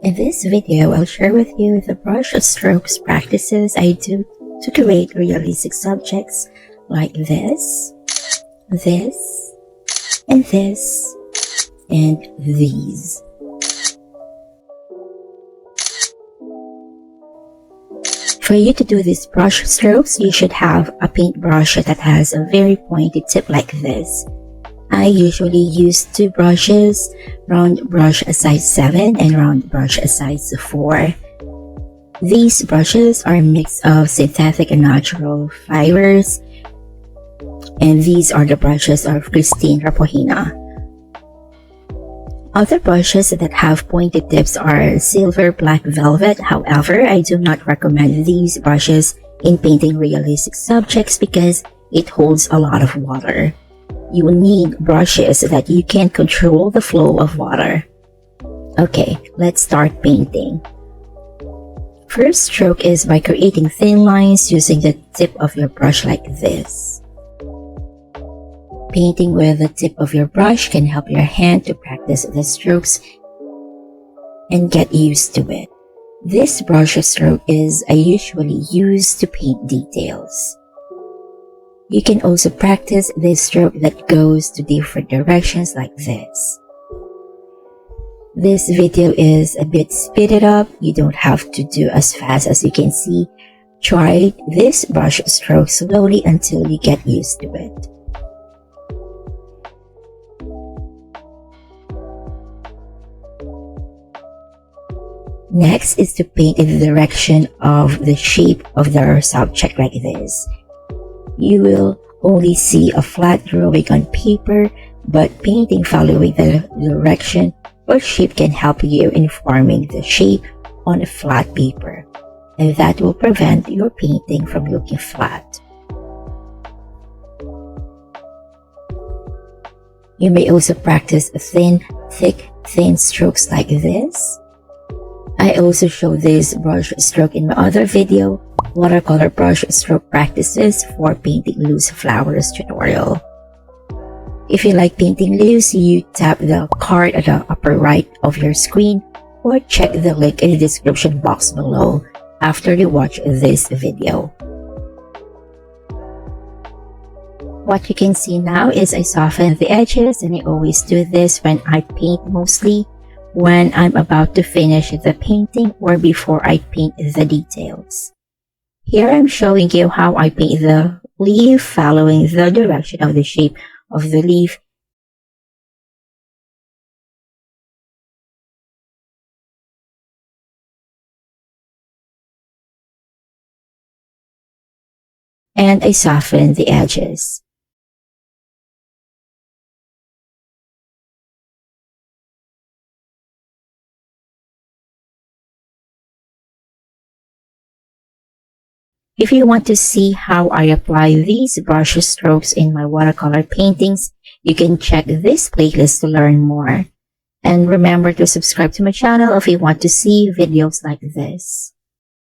In this video, I'll share with you the brush strokes practices I do to create realistic subjects like this, and this, and these. For you to do these brush strokes, you should have a paintbrush that has a very pointy tip like this. I usually use two brushes, round brush size 7 and round brush size 4. These brushes are a mix of synthetic and natural fibers, and these are the brushes of Christine Rapohina. Other brushes that have pointed tips are silver black velvet. However, I do not recommend these brushes in painting realistic subjects because it holds a lot of water. You will need brushes that you can control the flow of water. Okay, let's start painting. First stroke is by creating thin lines using the tip of your brush like this. Painting with the tip of your brush can help your hand to practice the strokes and get used to it. This brush stroke is I usually use to paint details. You can also practice this stroke that goes to different directions like this. This video is a bit speeded up. You don't have to do as fast as you can see. Try this brush stroke slowly until you get used to it. Next is to paint in the direction of the shape of the subject like this. You will only see a flat drawing on paper, but painting following the direction or shape can help you in forming the shape on a flat paper, and that will prevent your painting from looking flat. You may also practice thin strokes like this. I also show this brush stroke in my other video, watercolor brush stroke practices for painting loose flowers tutorial. If you like painting loose, you tap the card at the upper right of your screen or check the link in the description box below after you watch this video. What you can see now is I soften the edges, and I always do this when I paint, mostly when I'm about to finish the painting or before I paint the details. Here I'm showing you how I paint the leaf following the direction of the shape of the leaf. And I soften the edges. If you want to see how I apply these brush strokes in my watercolor paintings, you can check this playlist to learn more. And remember to subscribe to my channel if you want to see videos like this.